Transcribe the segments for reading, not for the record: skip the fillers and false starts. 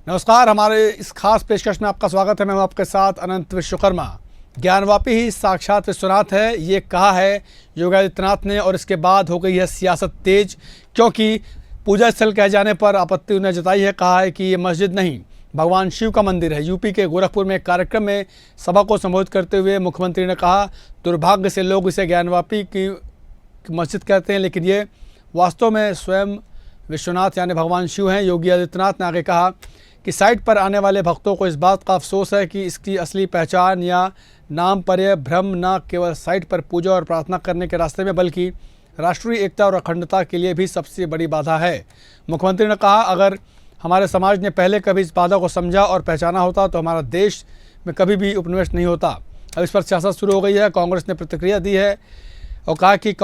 नमस्कार, हमारे इस खास पेशकश में आपका स्वागत है। मैं हूं आपके साथ अनंत विश्वकर्मा। ज्ञानवापी ही साक्षात विश्वनाथ है, ये कहा है योगी आदित्यनाथ ने, और इसके बाद हो गई है सियासत तेज, क्योंकि पूजा स्थल कहे जाने पर आपत्ति उन्हें जताई है। कहा है कि ये मस्जिद नहीं, भगवान शिव का मंदिर है। यूपी के गोरखपुर में एक कार्यक्रम में सभा को संबोधित करते हुए मुख्यमंत्री ने कहा, दुर्भाग्य से लोग इसे ज्ञानवापी की मस्जिद कहते हैं, लेकिन ये वास्तव में स्वयं विश्वनाथ यानी भगवान शिव हैं। योगी आदित्यनाथ ने आगे कहा कि साइट पर आने वाले भक्तों को इस बात का अफसोस है कि इसकी असली पहचान या नाम पर यह भ्रम न केवल साइट पर पूजा और प्रार्थना करने के रास्ते में, बल्कि राष्ट्रीय एकता और अखंडता के लिए भी सबसे बड़ी बाधा है। मुख्यमंत्री ने कहा, अगर हमारे समाज ने पहले कभी इस बाधा को समझा और पहचाना होता तो हमारा देश में कभी भी उपनिवेश नहीं होता। अब इस पर सियासत शुरू हो गई है। कांग्रेस ने प्रतिक्रिया दी है और कहा कि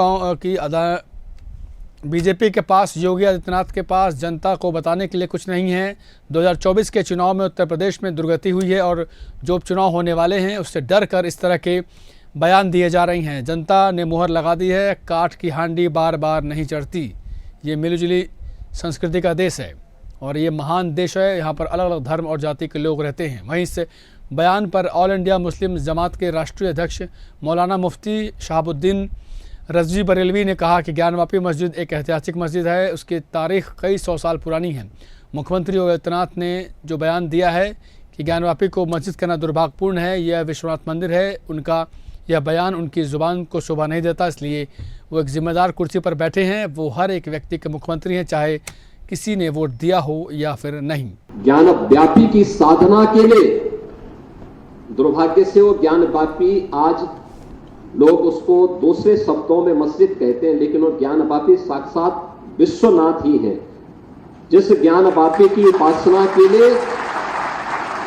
बीजेपी के पास, योगी आदित्यनाथ के पास जनता को बताने के लिए कुछ नहीं है। 2024 के चुनाव में उत्तर प्रदेश में दुर्गति हुई है और जो उपचुनाव होने वाले हैं उससे डर कर इस तरह के बयान दिए जा रहे हैं। जनता ने मुहर लगा दी है, काठ की हांडी बार बार नहीं चढ़ती। ये मिलीजुली संस्कृति का देश है और ये महान देश है। यहाँ पर अलग अलग धर्म और जाति के लोग रहते हैं। वहीं इस बयान पर ऑल इंडिया मुस्लिम जमात के राष्ट्रीय अध्यक्ष मौलाना मुफ्ती शहाबुद्दीन रज़वी बरेलवी ने कहा कि ज्ञानवापी मस्जिद एक ऐतिहासिक मस्जिद है, उसकी तारीख कई 100 साल पुरानी है। मुख्यमंत्री योगी आदित्यनाथ ने जो बयान दिया है कि ज्ञानवापी को मस्जिद कहना दुर्भाग्यपूर्ण है, यह विश्वनाथ मंदिर है, उनका यह बयान उनकी ज़ुबान को शोभा नहीं देता। इसलिए वो एक जिम्मेदार कुर्सी पर बैठे हैं। वो हर एक व्यक्ति के मुख्यमंत्री हैं, चाहे किसी ने वोट दिया हो या फिर नहीं। ज्ञानव्यापी की साधना के लिए दुर्भाग्य से वो ज्ञानवापी, आज लोग उसको दूसरे शब्दों में मस्जिद कहते हैं, लेकिन वो ज्ञानवापी साक्षात विश्वनाथ ही है। जिस ज्ञानवापी की उपासना के लिए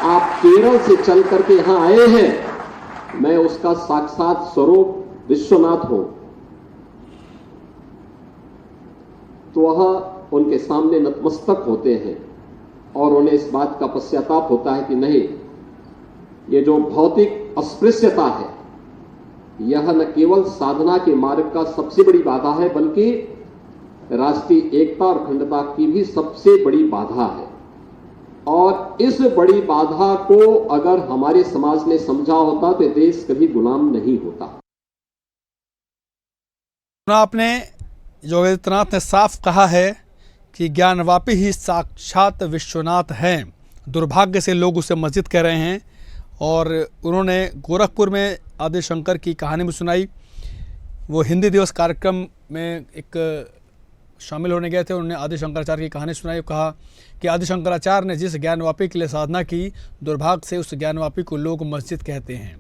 आप केरल से चल करके यहां आए हैं, मैं उसका साक्षात स्वरूप विश्वनाथ हूं, तो वह उनके सामने नतमस्तक होते हैं और उन्हें इस बात का पश्चाताप होता है कि नहीं, ये जो भौतिक अस्पृश्यता है यह न केवल साधना के मार्ग का सबसे बड़ी बाधा है, बल्कि राष्ट्रीय एकता और अखंडता की भी सबसे बड़ी बाधा है। और इस बड़ी बाधा को अगर हमारे समाज ने समझा होता तो देश कभी गुलाम नहीं होता। आपने योगी आदित्यनाथ ने साफ कहा है कि ज्ञानवापी ही साक्षात विश्वनाथ हैं। दुर्भाग्य से लोग उसे मस्जिद कह रहे हैं। और उन्होंने गोरखपुर में आदि शंकर की कहानी भी सुनाई। वो हिंदी दिवस कार्यक्रम में एक शामिल होने गए थे, उन्होंने आदि शंकराचार्य की कहानी सुनाई। कहा कि आदि शंकराचार्य ने जिस ज्ञानवापी के लिए साधना की, दुर्भाग्य से उस ज्ञानवापी को लोग मस्जिद कहते हैं।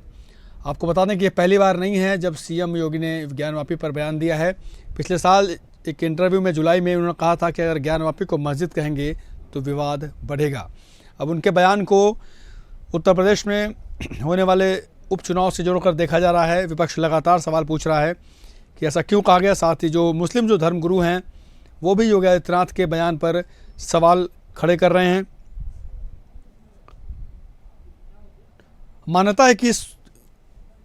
आपको बता दें कि ये पहली बार नहीं है जब सीएम योगी ने ज्ञानवापी पर बयान दिया है। पिछले साल एक इंटरव्यू में जुलाई में उन्होंने कहा था कि अगर ज्ञानवापी को मस्जिद कहेंगे तो विवाद बढ़ेगा। अब उनके बयान को उत्तर प्रदेश में होने वाले उपचुनाव से जोड़कर देखा जा रहा है। विपक्ष लगातार सवाल पूछ रहा है कि ऐसा क्यों कहा गया। साथ ही जो धर्मगुरु हैं वो भी योगी आदित्यनाथ के बयान पर सवाल खड़े कर रहे हैं। मान्यता है कि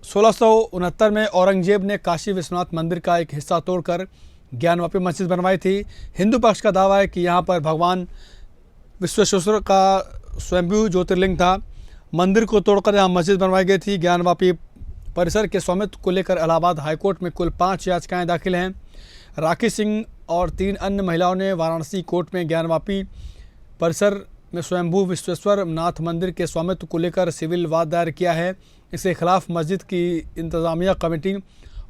1669 में औरंगजेब ने काशी विश्वनाथ मंदिर का एक हिस्सा तोड़कर ज्ञानवापी मस्जिद बनवाई थी। हिंदू पक्ष का दावा है कि यहाँ पर भगवान विश्वेश्वर का स्वयंभू ज्योतिर्लिंग था। मंदिर को तोड़कर यहाँ मस्जिद बनवाई गई थी। ज्ञानवापी परिसर के स्वामित्व को लेकर इलाहाबाद हाईकोर्ट में कुल 5 याचिकाएं दाखिल हैं। राखी सिंह और 3 अन्य महिलाओं ने वाराणसी कोर्ट में ज्ञानवापी परिसर में स्वयंभू विश्वेश्वर नाथ मंदिर के स्वामित्व को लेकर सिविल वाद दायर किया है। इसके खिलाफ मस्जिद की इंतजामिया कमेटी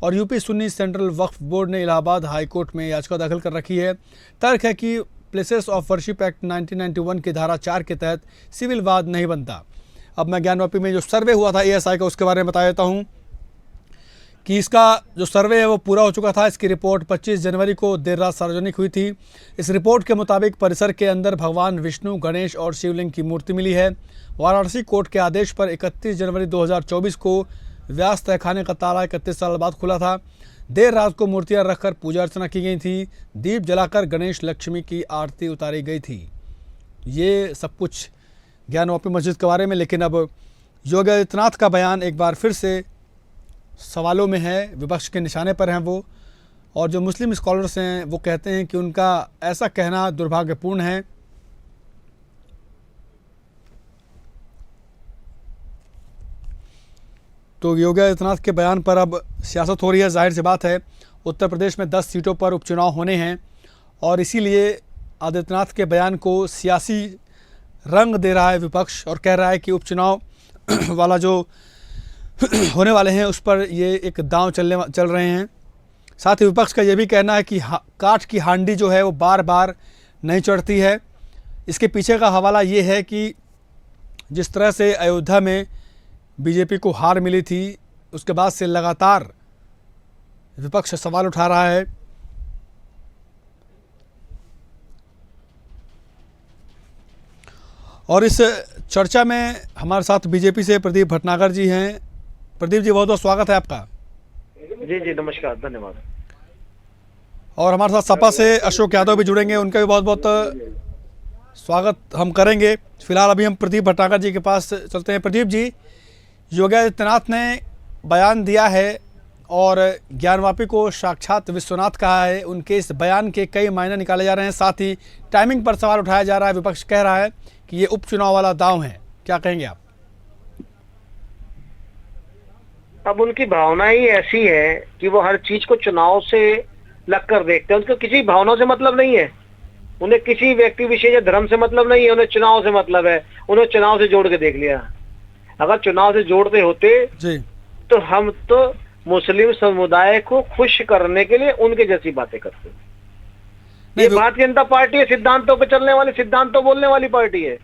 और यूपी सुन्नी सेंट्रल वक्फ बोर्ड ने इलाहाबाद हाईकोर्ट में याचिका दाखिल कर रखी है। तर्क है कि प्लेसेस ऑफ वर्शिप एक्ट 1991 की धारा 4 के तहत सिविल वाद नहीं बनता। अब मैं ज्ञानवापी में जो सर्वे हुआ था एएसआई का, उसके बारे में बता देता हूँ कि इसका जो सर्वे है वो पूरा हो चुका था। इसकी रिपोर्ट 25 जनवरी को देर रात सार्वजनिक हुई थी। इस रिपोर्ट के मुताबिक परिसर के अंदर भगवान विष्णु, गणेश और शिवलिंग की मूर्ति मिली है। वाराणसी कोर्ट के आदेश पर 31 जनवरी 2024 को व्यास तहखाने का ताला 31 साल बाद खुला था। देर रात को मूर्तियां रखकर पूजा अर्चना की गई थी। दीप जलाकर गणेश लक्ष्मी की आरती उतारी गई थी। ये सब कुछ ज्ञानवापी मस्जिद के बारे में। लेकिन अब योगी आदित्यनाथ का बयान एक बार फिर से सवालों में है, विपक्ष के निशाने पर हैं वो। और जो मुस्लिम स्कॉलर्स हैं वो कहते हैं कि उनका ऐसा कहना दुर्भाग्यपूर्ण है। तो योगी आदित्यनाथ के बयान पर अब सियासत हो रही है। जाहिर सी बात है, उत्तर प्रदेश में 10 सीटों पर उपचुनाव होने हैं और इसीलिए आदित्यनाथ के बयान को सियासी रंग दे रहा है विपक्ष और कह रहा है कि उपचुनाव वाला जो होने वाले हैं उस पर ये एक दांव चल रहे हैं। साथ ही विपक्ष का ये भी कहना है कि काठ की हांडी जो है वो बार बार नहीं चढ़ती है। इसके पीछे का हवाला ये है कि जिस तरह से अयोध्या में बीजेपी को हार मिली थी, उसके बाद से लगातार विपक्ष सवाल उठा रहा है। और इस चर्चा में हमारे साथ बीजेपी से प्रदीप भटनागर जी हैं। प्रदीप जी, बहुत बहुत स्वागत है आपका। जी जी, नमस्कार, धन्यवाद। और हमारे साथ सपा से अशोक यादव भी जुड़ेंगे, उनका भी बहुत बहुत स्वागत हम करेंगे। फिलहाल अभी हम प्रदीप भटनागर जी के पास चलते हैं। प्रदीप जी, योगी आदित्यनाथ ने बयान दिया है और ज्ञानवापी को साक्षात विश्वनाथ कहा है। उनके इस बयान के कई मायने निकाले जा रहे हैं, साथ ही टाइमिंग पर सवाल उठाया जा रहा है। विपक्ष कह रहा है कि ये उपचुनाव वाला दांव है, क्या कहेंगे आप? अब उनकी भावना ही ऐसी है कि वो हर चीज को चुनाव से लगकर देखते हैं। उनको किसी भावना से मतलब नहीं है, उन्हें किसी व्यक्ति विशेष या धर्म से मतलब नहीं है, उन्हें चुनाव से मतलब है। उन्हें चुनाव से जोड़ के देख लिया। अगर चुनाव से जोड़ते होते जी तो हम तो मुस्लिम समुदाय को खुश करने के लिए उनके जैसी बातें करते। ये भारतीय जनता पार्टी है, सिद्धांतों पे चलने वाली, सिद्धांतों बोलने वाली पार्टी है।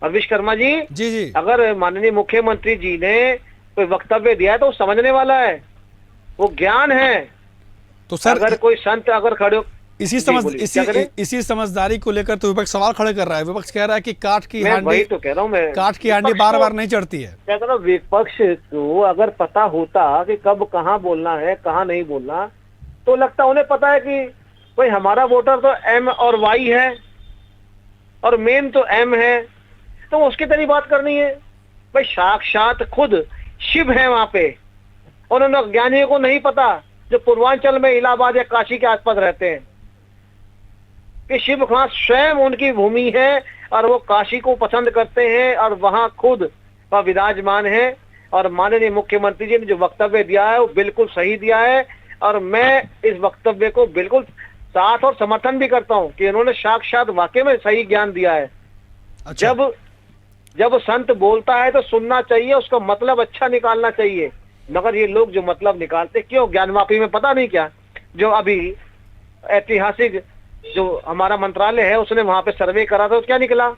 और विश्वकर्मा जी जी अगर माननीय मुख्यमंत्री जी ने कोई वक्तव्य दिया है तो वो समझने वाला है, वो ज्ञान है। तो सर, अगर कोई संत अगर खड़े इसी समझदारी को लेकर तो विपक्ष सवाल खड़े कर रहा है। विपक्ष कह रहा है कि काठ की हांडी, वही तो कह रहा हूँ मैं, काठ की हांडी बार बार नहीं चढ़ती है। क्या कह रहा हूँ, विपक्ष को अगर पता होता कि कब कहाँ बोलना है कहाँ नहीं बोलना, तो लगता उन्हें पता है कि भाई हमारा वोटर तो एम और वाई है और मेन तो एम है, तो उसकी तरह बात करनी है। भाई साक्षात खुद शिव है वहां पे, और उन ज्ञानियों को नहीं पता जो पूर्वांचल में इलाहाबाद या काशी के आसपास रहते हैं कि शिव खां स्वयं उनकी भूमि है और वो काशी को पसंद करते हैं और वहां खुद वह विराजमान है। और माननीय मुख्यमंत्री जी ने जो वक्तव्य दिया है वो बिल्कुल सही दिया है और मैं इस वक्तव्य को बिल्कुल साथ और समर्थन भी करता हूं कि इन्होंने साक्षात वाकई में सही ज्ञान दिया है। अच्छा। जब संत बोलता है तो सुनना चाहिए, उसका मतलब अच्छा निकालना चाहिए। मगर ये लोग जो मतलब निकालते क्यों, ज्ञानवापी में पता नहीं क्या, जो अभी ऐतिहासिक जो हमारा मंत्रालय है उसने वहां पे सर्वे करा था, तो क्या निकला?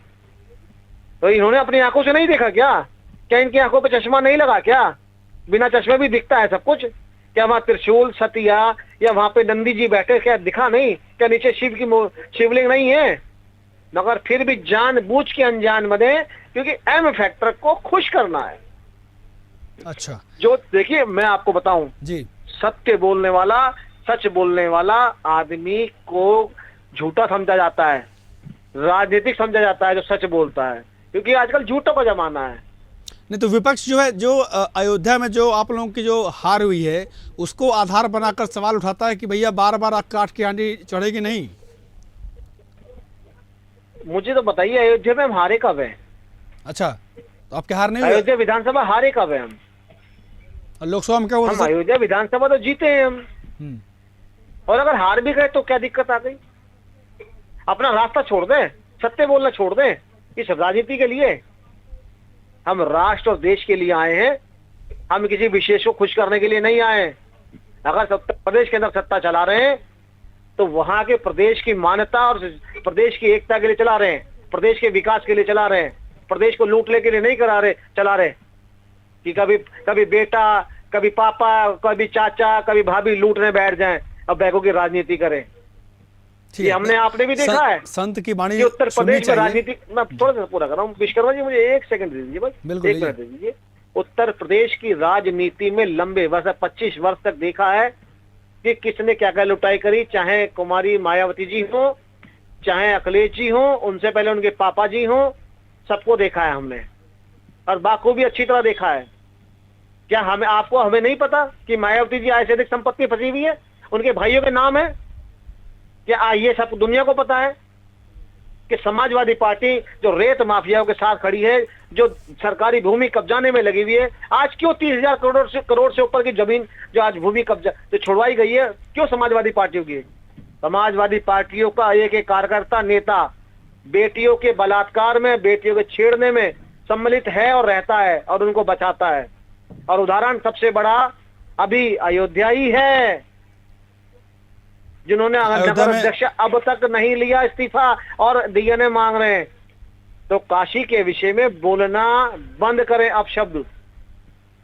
तो इन्होंने अपनी आंखों से नहीं देखा क्या इनकी आंखों पे चश्मा नहीं लगा क्या? बिना चश्मे भी दिखता है सब कुछ। क्या वहां त्रिशूल सतिया या वहां पे नंदी जी बैठे, क्या दिखा नहीं? क्या नीचे शिवलिंग नहीं है? मगर फिर भी जानबूझ के अनजान में, क्योंकि एम फैक्टर को खुश करना है। अच्छा, जो देखिए मैं आपको बताऊं जी, सत्य बोलने वाला, सच बोलने वाला आदमी को झूठा समझा जाता है, राजनीतिक समझा जाता है जो सच बोलता है, क्योंकि आजकल झूठों का जमाना है। नहीं तो विपक्ष जो है, जो अयोध्या में जो आप लोगों की जो हार हुई है उसको आधार बनाकर सवाल उठाता है कि भैया बार बार काठ की हांडी चढ़ेगी नहीं। मुझे तो बताइए अयोध्या में हम हारे कब है? अच्छा, तो आपके हार नहीं हुए? अयोध्या विधानसभा हारे कब है हम? लोकसभा में क्या हुआ? हम अयोध्या विधानसभा तो जीते हैं हम। और अगर हार भी गए तो क्या दिक्कत आ गई? अपना रास्ता छोड़ दें, सत्य बोलना छोड़ दें इस राजनीति के लिए। हम राष्ट्र और देश के लिए आए हैं, हम किसी विशेष को खुश करने के लिए नहीं आए हैं। अगर प्रदेश के अंदर सत्ता चला रहे हैं तो वहां के प्रदेश की मान्यता और प्रदेश की एकता के लिए चला रहे हैं, प्रदेश के विकास के लिए चला रहे हैं, प्रदेश को लूटने के लिए नहीं चला रहे कि कभी बेटा, कभी पापा, कभी चाचा, कभी भाभी लूटने बैठ जाएं और बैगों की राजनीति करें। ये हमने आपने भी देखा है। संत की वाणी उत्तर प्रदेश में राजनीति, मैं थोड़ा सा पूरा कर रहा हूँ विश्वकर्मा जी, मुझे एक सेकंड दे दीजिए, बस 1 मिनट दे दीजिए। उत्तर प्रदेश की राजनीति में लंबे वर्ष 25 वर्ष तक देखा है कि किसने क्या क्या लुटाई करी, चाहे कुमारी मायावती जी हो, चाहे अखिलेश जी हो, उनसे पहले उनके पापा जी हो, सबको देखा है हमने और बाखूबी अच्छी तरह देखा है। क्या हमें नहीं पता कि मायावती जी आय से अधिक संपत्ति फंसी हुई है, उनके भाइयों के नाम है क्या? ये सब दुनिया को पता है। कि समाजवादी पार्टी जो रेत माफियाओं के साथ खड़ी है, जो सरकारी भूमि कब्जाने में लगी हुई है, आज क्यों 30,000 करोड़ से ऊपर की जमीन जो आज भूमि कब्जा जो छुड़वाई गई है, क्यों समाजवादी पार्टियों की? समाजवादी पार्टियों का एक एक कार्यकर्ता नेता बेटियों के बलात्कार में, बेटियों के छेड़ने में सम्मिलित है और रहता है और उनको बचाता है। और उदाहरण सबसे बड़ा अभी अयोध्या ही है, जिन्होंने नगर अध्यक्ष अब तक नहीं लिया इस्तीफा और डीएनए मांग रहे हैं। तो काशी के विषय में बोलना बंद करें अब शब्द।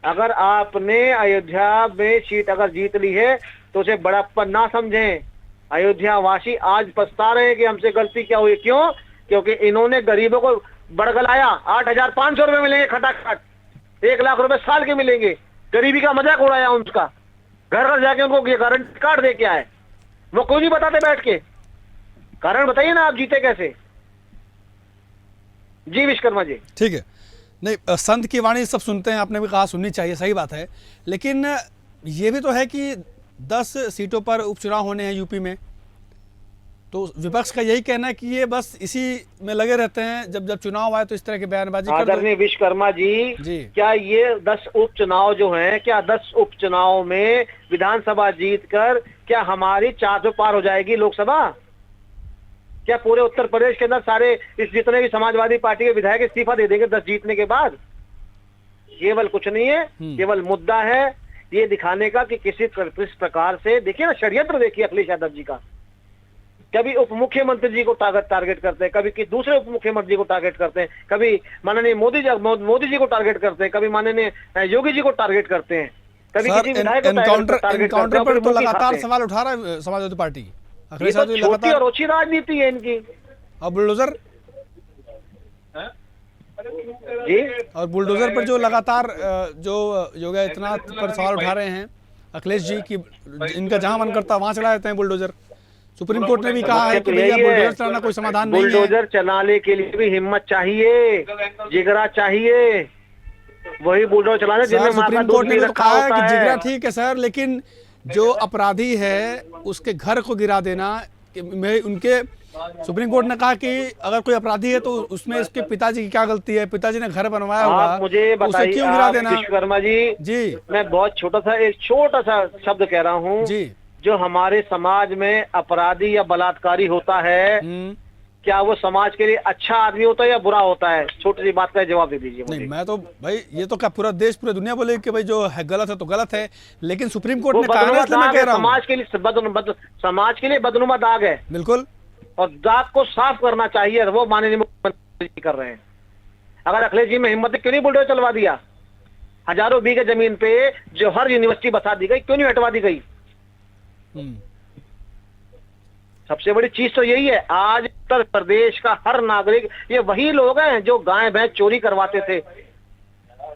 अगर आपने अयोध्या में सीट अगर जीत ली है तो उसे बड़प्पन ना समझें। अयोध्या वासी आज पछता रहे हैं कि हमसे गलती क्या हुई। क्यों? क्योंकि इन्होंने गरीबों को बड़गलाया। 8,500 रुपए मिलेंगे खटाखट, 1 लाख रुपए साल के मिलेंगे। गरीबी का मजाक उड़ाया उनका, घर घर जाके उनको गारंटी कार्ड दे के आए। वो कोई नहीं बताते बैठ के। कारण बताइए ना, आप जीते कैसे? जी विश्वकर्मा जी। ठीक है, नहीं संत की वाणी सब सुनते हैं, आपने भी कहा सुननी चाहिए, सही बात है। लेकिन ये भी तो है कि 10 सीटों पर उपचुनाव होने हैं यूपी में, तो विपक्ष का यही कहना है कि ये बस इसी में लगे रहते हैं, जब जब चुनाव आए तो इस तरह की बयानबाजी कर दो। आदरणीय विश्वकर्मा जी, क्या ये 10 उपचुनाव जो हैं, क्या 10 उपचुनाव में विधानसभा जीतकर क्या हमारी 400 पार हो जाएगी लोकसभा? क्या पूरे उत्तर प्रदेश के अंदर सारे इस जितने भी समाजवादी पार्टी के विधायक इस्तीफा दे देंगे 10 जीतने के बाद? केवल कुछ नहीं है, केवल मुद्दा है ये दिखाने का कि किस प्रकार से, देखिए ना षड्यंत्र, देखिए अखिलेश यादव जी का। कभी उप मुख्यमंत्री जी को टारगेट करते हैं, कभी किसी दूसरे उप मुख्यमंत्री जी को टारगेट करते हैं, कभी माननीय मोदी जी को टारगेट करते हैं, कभी माननीय योगी जी को टारगेट करते हैं, कभी किसी विधायक को टारगेट करते हैं। पर तो लगातार सवाल उठा रहा है समाजवादी पार्टी। ये तो छोटी और ओछी राजनीति है इनकी। और बुलडोजर जी, और बुलडोजर पर जो लगातार जो योगी आदित्यनाथ पर सवाल उठा रहे हैं अखिलेश जी की, इनका जहां मन करता वहां चला देते हैं बुलडोजर। सुप्रीम कोर्ट ने भी कहा है कि भैया बुलडोजर चलाना कोई समाधान नहीं है। बुलडोजर चलाने के लिए भी हिम्मत चाहिए, जिगरा चाहिए, वही बुलडोजर चलाने जिसमें सुप्रीम कोर्ट ने तो कहा है कि जिगरा ठीक है सर, लेकिन जो अपराधी है उसके घर को गिरा देना, उनके सुप्रीम कोर्ट ने कहा कि अगर कोई अपराधी है तो उसमें इसके पिताजी की क्या गलती है? पिताजी ने घर बनवाया होगा, मुझे बताइए क्यों गिरा देना? विश्वकर्मा जी, मैं बहुत एक छोटा सा शब्द कह रहा हूँ जी। जो हमारे समाज में अपराधी या बलात्कारी होता है, क्या वो समाज के लिए अच्छा आदमी होता है या बुरा होता है? छोटी सी बात का जवाब दे दीजिए मुझे। नहीं, मैं तो भाई ये तो क्या पूरा देश पूरी दुनिया बोले कि भाई जो है गलत है तो गलत है, लेकिन सुप्रीम कोर्ट ने कहा है, मैं कह रहा हूं समाज के लिए बदनुमा दाग है। बिल्कुल, और दाग को साफ करना चाहिए, वो माननीय मुख्यमंत्री जी कर रहे हैं। अगर अखिलेश जी में हिम्मत क्यों नहीं बुलडोजर चलवा दिया? हजारों बीघे जमीन पे जो हर यूनिवर्सिटी बसा दी गई, क्यों नहीं हटवा दी गई? सबसे बड़ी चीज तो यही है, आज उत्तर प्रदेश का हर नागरिक, ये वही लोग हैं जो गाय भैंस चोरी करवाते थे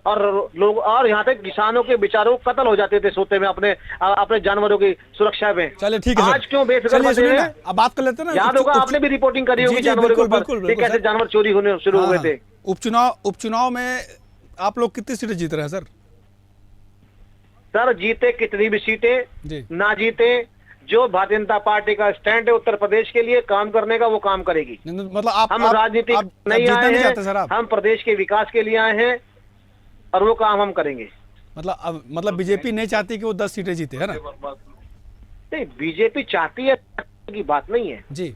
और लोग, और यहाँ तक किसानों के बेचारों को कत्ल हो जाते थे सोते में अपने जानवरों की सुरक्षा में। चलिए ठीक है, आज क्यों बेफिक्र बैठे हैं? अब बात कर लेते हैं ना। याद होगा आपने भी रिपोर्टिंग करी होगी जानवरों के ऊपर, कैसे जानवर चोरी होने शुरू हुए थे। उपचुनाव में आप लोग कितनी सीटें जीत रहे हैं सर? सर जीते कितनी भी सीटें, ना जीते, जो भारतीय जनता पार्टी का स्टैंड है उत्तर प्रदेश के लिए काम करने का, वो काम करेगी। मतलब हम राजनीति नहीं आए हैं, हम प्रदेश के विकास के लिए आए हैं और वो काम हम करेंगे। मतलब बीजेपी नहीं चाहती कि वो 10 सीटें जीते, है ना? नहीं, बीजेपी चाहती है की बात नहीं है जी।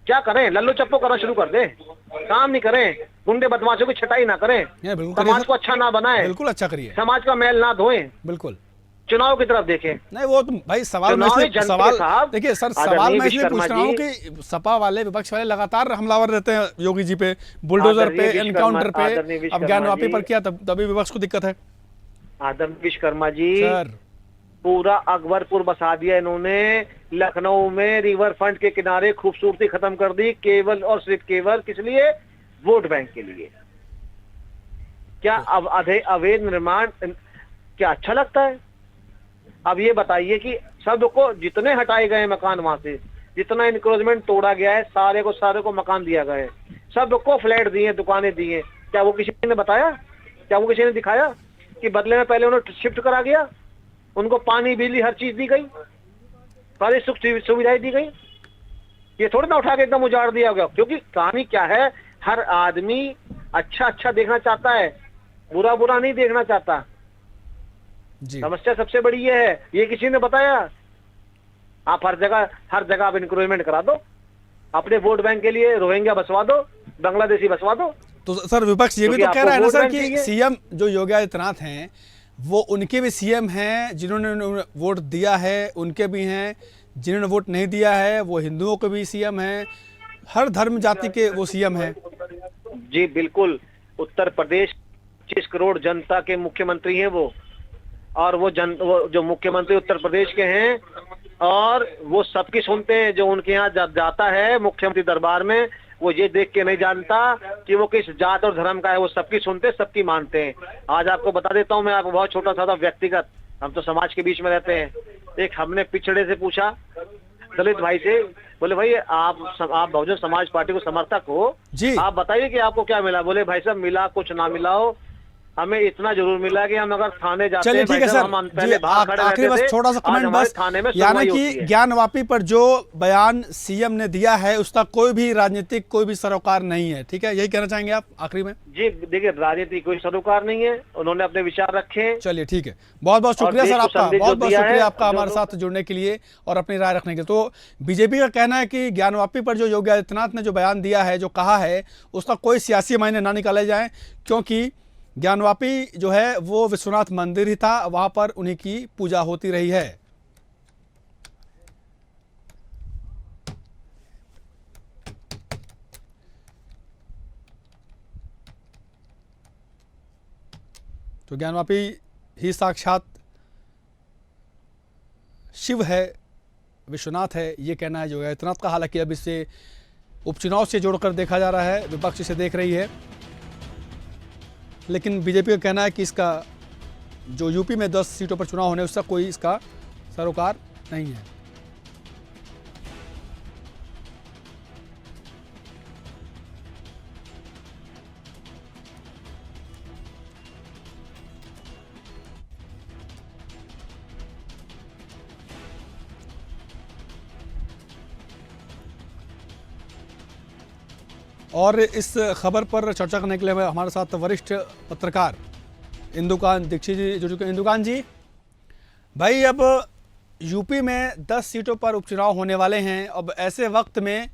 क्या करें? लल्लू चप्पो करना शुरू कर दे, काम नहीं करें, गुंडे बदमाशों की छटाई ना करें, समाज को अच्छा ना बनाए, बिल्कुल अच्छा करिए, समाज का मैल ना धोएं, बिल्कुल चुनाव की तरफ देखें। नहीं, वो तो भाई सवाल मैं देखिए सर, सवाल मैं इसलिए पूछ रहा हूँ कि सपा वाले, विपक्ष वाले लगातार हमलावर रहते हैं योगी जी पे, बुलडोजर पे, एनकाउंटर पे, अब ज्ञानवापी पर किया, तभी विपक्ष को दिक्कत है। आदरणीय विश्वकर्मा जी, सर पूरा अकबरपुर बसा दिया इन्होंने, लखनऊ में रिवर फ्रंट के किनारे खूबसूरती खत्म कर दी, केवल और सिर्फ केवल किस लिए? वोट बैंक के लिए। क्या अब अवैध निर्माण क्या अच्छा लगता है? अब ये बताइए कि सबको जितने हटाए गए मकान, वहां से जितना इंक्रोचमेंट तोड़ा गया है, सारे को मकान दिया गया है, सबको फ्लैट दिए, दुकानें दी हैं, क्या वो किसी ने बताया? क्या वो किसी ने दिखाया कि बदले में पहले उन्हें शिफ्ट करा गया, उनको पानी बिजली हर चीज दी गई, सारी सुख सुविधाएं दी गई? ये थोड़ी ना उठा के एकदम उजाड़ दिया गया, क्योंकि कहानी क्या है, हर आदमी अच्छा अच्छा देखना चाहता है, बुरा बुरा नहीं देखना चाहता। जी समस्या सबसे बड़ी ये है, ये किसी ने बताया? आप हर जगह आप इंक्रोचमेंट करा दो, अपने वोट बैंक के लिए रोहिंग्या बसवा दो, बांग्लादेशी बसवा दो। तो सर विपक्ष ये भी क्योंकि तो कह रहा है ना आपको सर वोट कि बैंक चाहिए। सीएम जो योगी आदित्यनाथ हैं वो उनके भी सीएम हैं जिन्होंने वोट दिया है, उनके भी हैं जिन्होंने वोट नहीं दिया है, वो हिंदुओं के भी सीएम हैं, हर धर्म जाति के वो सीएम हैं। जी बिल्कुल, उत्तर प्रदेश 25 करोड़ जनता के मुख्यमंत्री हैं वो, और वो जो मुख्यमंत्री उत्तर प्रदेश के हैं, और वो सबकी सुनते हैं। जो उनके यहाँ जाता है मुख्यमंत्री दरबार में, वो ये देख के नहीं जानता कि वो किस जात और धर्म का है, वो सबकी सुनते, सबकी मानते हैं। आज आपको बता देता हूँ मैं, आपको बहुत छोटा सा व्यक्तिगत, हम तो समाज के बीच में रहते हैं। एक हमने पिछड़े से पूछा, दलित भाई से, बोले भाई आप बहुजन समाज पार्टी को समर्थक हो जी, आप बताइए कि आपको क्या मिला? बोले भाई साहब मिला कुछ ना मिला हो, हमें इतना जरूर मिला कि हम अगर थाने जाते चलिए हैं, ठीक है सर हम जी, पहले बाहर खड़े आखिरी रहते बस थे, छोटा सा आज कमेंट हमारे बस, थाने में यानी सुनवाई कि होती है। ज्ञानवापी पर जो बयान सीएम ने दिया है उसका कोई भी राजनीतिक कोई भी सरोकार नहीं है, ठीक है, यही कहना चाहेंगे आप आखिरी में? जी देखिए, राजनीति कोई सरोकार नहीं है, उन्होंने अपने विचार रखे। चलिए ठीक है, बहुत बहुत और शुक्रिया देश सर को आपका, संदेश बहुत जो बहुत दिया है, शुक्रिया आपका जो हमारे साथ जुड़ने के लिए और अपनी राय रखने के लिए। तो बीजेपी का कहना है कि ज्ञानवापी पर जो योगी आदित्यनाथ ने जो बयान दिया है, जो कहा है, उसका कोई सियासी मायने ना निकाले जाए, क्योंकि ज्ञानवापी जो है वो विश्वनाथ मंदिर ही था, वहां पर उन्हीं की पूजा होती रही है। तो ज्ञानवापी ही साक्षात शिव है, विश्वनाथ है, ये कहना है योगी आदित्यनाथ का। हालांकि अब इसे उपचुनाव से जोड़कर देखा जा रहा है, विपक्ष इसे देख रही है, लेकिन बीजेपी का कहना है कि इसका जो यूपी में 10 सीटों पर चुनाव होने उसका कोई इसका सरोकार नहीं है। और इस खबर पर चर्चा करने के लिए हमारे साथ वरिष्ठ पत्रकार इंदुकान दीक्षित जी जुड़ चुके हैं। इंदुकान जी, भाई अब यूपी में 10 सीटों पर उपचुनाव होने वाले हैं। अब ऐसे वक्त में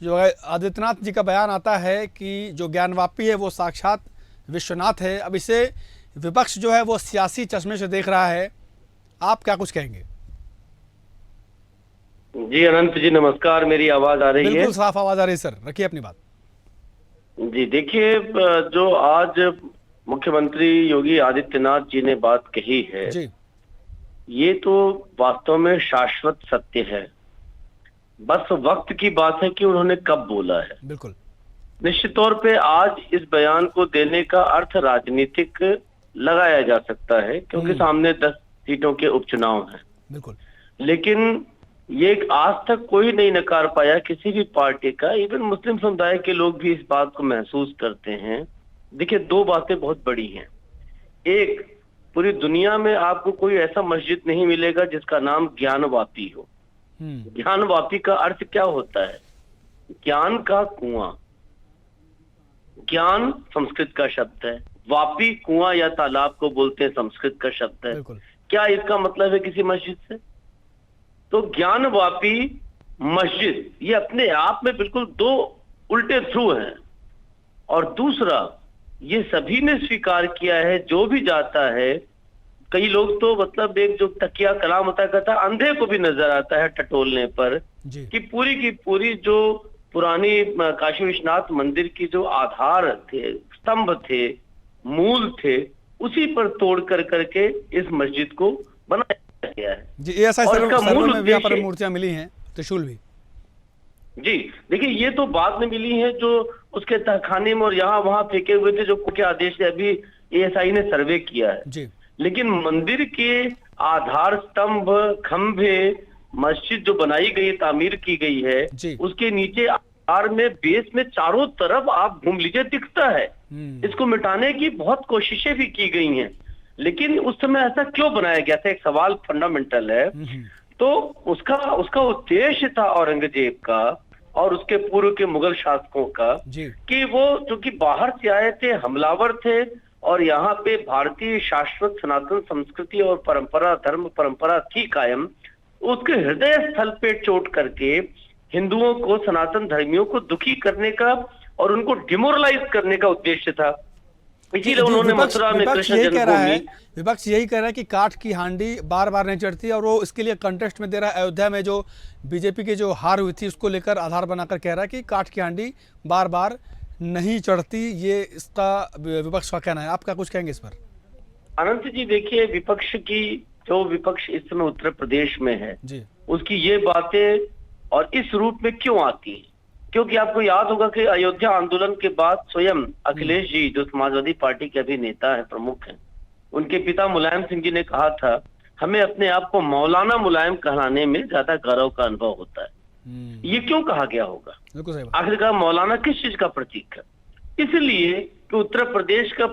जो आदित्यनाथ जी का बयान आता है कि जो ज्ञानवापी है वो साक्षात विश्वनाथ है, अब इसे विपक्ष जो है वो सियासी चश्मे से देख रहा है, आप क्या कुछ कहेंगे? जी अनंत जी नमस्कार, मेरी आवाज आ रही है? बिल्कुल साफ आवाज आ रही है सर, रखिए अपनी बात। जी देखिए, जो आज मुख्यमंत्री योगी आदित्यनाथ जी ने बात कही है जी, ये तो वास्तव में शाश्वत सत्य है। बस वक्त की बात है कि उन्होंने कब बोला है। बिल्कुल निश्चित तौर पे आज इस बयान को देने का अर्थ राजनीतिक लगाया जा सकता है, क्योंकि सामने 10 सीटों के उपचुनाव हैं। बिल्कुल, लेकिन ये आज तक कोई नहीं नकार पाया किसी भी पार्टी का, इवन मुस्लिम समुदाय के लोग भी इस बात को महसूस करते हैं। देखिए, 2 बातें बहुत बड़ी हैं। एक, पूरी दुनिया में आपको कोई ऐसा मस्जिद नहीं मिलेगा जिसका नाम ज्ञानवापी हो। ज्ञानवापी का अर्थ क्या होता है? ज्ञान का कुआं। ज्ञान संस्कृत का शब्द है, वापी कुआं या तालाब को बोलते हैं, संस्कृत का शब्द है। बिल्कुल। क्या इसका मतलब है किसी मस्जिद से? तो ज्ञानवापी मस्जिद ये अपने आप में बिल्कुल 2 उल्टे थ्रू हैं। और दूसरा, ये सभी ने स्वीकार किया है, जो भी जाता है, कई लोग तो मतलब एक जो तकिया कलाम होता है, कहता है अंधे को भी नजर आता है टटोलने पर जी। कि पूरी की पूरी जो पुरानी काशी विश्वनाथ मंदिर की जो आधार थे, स्तंभ थे, मूल थे, उसी पर तोड़ कर करके इस मस्जिद को बनाया गया है। जी, ऐसा और इसका मूल में भी यहाँ पर उद्देश्य- मूर्तियां मिली हैं, त्रिशूल भी। जी देखिए, ये तो बाद में मिली है, जो उसके तहखाने में और यहाँ वहां फेंके हुए थे, जो के आदेश से अभी एएसआई ने सर्वे किया है। जी, लेकिन मंदिर के आधार स्तंभ, खंभे, मस्जिद जो बनाई गई, तामीर की गई है, जी। उसके नीचे आधार में, बेस में चारों तरफ आप घूम लीजिए, दिखता है। इसको मिटाने की बहुत कोशिशें भी की गई हैं, लेकिन उस समय ऐसा क्यों बनाया गया था, एक सवाल फंडामेंटल है। तो उसका उद्देश्य था औरंगजेब का और उसके पूर्व के मुगल शासकों का जी। कि वो चूंकि बाहर से आए थे, हमलावर थे, और यहाँ पे भारतीय शाश्वत सनातन संस्कृति और परंपरा, धर्म परंपरा थी कायम, उसके हृदय स्थल पे चोट करके हिंदुओं को, सनातन धर्मियों को दुखी करने का और उनको डिमोरलाइज करने का उद्देश्य था। इसीलिए उन्होंने मथुरा में कृष्ण जन्मभूमि, विपक्ष यही कह रहा है कि काठ की हांडी बार बार नहीं चढ़ती, और वो इसके लिए कंटेस्ट में दे रहा है। अयोध्या में जो बीजेपी की जो हार हुई थी उसको लेकर आधार बनाकर कह रहा है कि काठ की हांडी बार बार नहीं चढ़ती, ये इसका विपक्ष का कहना है। आपका कुछ कहेंगे इस पर? अनंत जी देखिए, विपक्ष की जो विपक्ष इस समय उत्तर प्रदेश में है जी, उसकी ये बातें और इस रूप में क्यों आती है? क्योंकि आपको याद होगा कि अयोध्या आंदोलन के बाद स्वयं अखिलेश जी, जो समाजवादी पार्टी के अभी नेता है, प्रमुख हैं, उनके पिता मुलायम सिंह जी ने कहा था, हमें अपने आप को मौलाना मुलायम कहलाने में ज्यादा गौरव का अनुभव होता है। ये क्यों कहा गया होगा? बिल्कुल सही बात। आखिरकार मौलाना किस चीज का प्रतीक है? इसलिए कि उत्तर प्रदेश का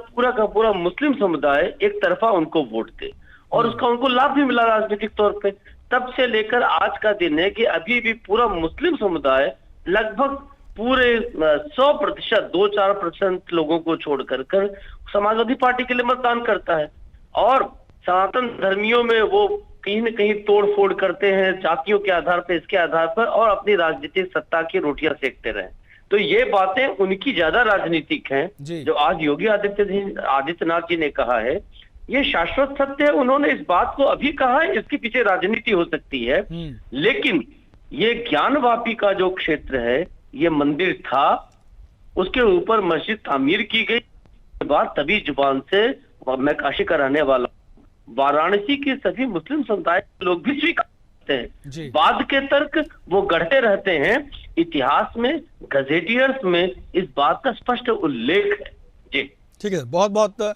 पूरा मुस्लिम समुदाय एक तरफा उनको वोट दे, और उसका उनको लाभ भी मिला राजनीतिक तौर पे। तब से लेकर आज का दिन है कि अभी भी पूरा मुस्लिम समुदाय लगभग पूरे 100%, 2-4% लोगों को छोड़कर कर समाजवादी पार्टी के लिए मतदान करता है। और सनातन धर्मियों में वो कहीं न कहीं तोड़ फोड़ करते हैं जातियों के आधार पर, इसके आधार पर, और अपनी राजनीतिक सत्ता की रोटियां सेकते रहे। तो ये बातें उनकी ज्यादा राजनीतिक हैं। जो आज योगी आदित्यनाथ जी ने कहा है, ये शाश्वत सत्य है। उन्होंने इस बात को अभी कहा है, इसके पीछे राजनीति हो सकती है, लेकिन ये ज्ञानवापी का जो क्षेत्र है, ये मंदिर था, उसके ऊपर मस्जिद तामीर की गई बात तभी जुबान से, मैं काशी का रहने वाला, वाराणसी के सभी मुस्लिम समुदाय के लोग भी स्वीकार करते हैं। बाद के तर्क वो गढ़ते रहते हैं, इतिहास में, गजेटियर्स में इस बात का स्पष्ट उल्लेख है। जी ठीक है, बहुत बहुत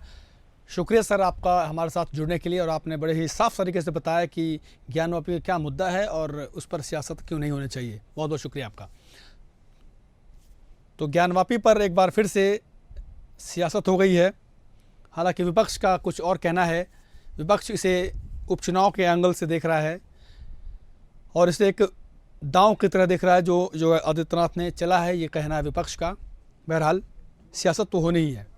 शुक्रिया सर आपका हमारे साथ जुड़ने के लिए, और आपने बड़े ही साफ तरीके से बताया कि ज्ञानवापी का क्या मुद्दा है और उस पर सियासत क्यों नहीं होनी चाहिए। बहुत बहुत शुक्रिया आपका। तो ज्ञानवापी पर एक बार फिर से सियासत हो गई है। हालांकि विपक्ष का कुछ और कहना है। विपक्ष इसे उपचुनाव के एंगल से देख रहा है और इसे एक दांव की तरह देख रहा है जो आदित्यनाथ ने चला है, ये कहना है विपक्ष का। बहरहाल सियासत तो होनी ही है।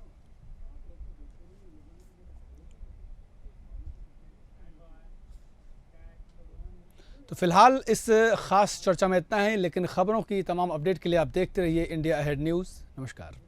तो फिलहाल इस खास चर्चा में इतना है, लेकिन खबरों की तमाम अपडेट के लिए आप देखते रहिए इंडिया अहेड न्यूज़। नमस्कार।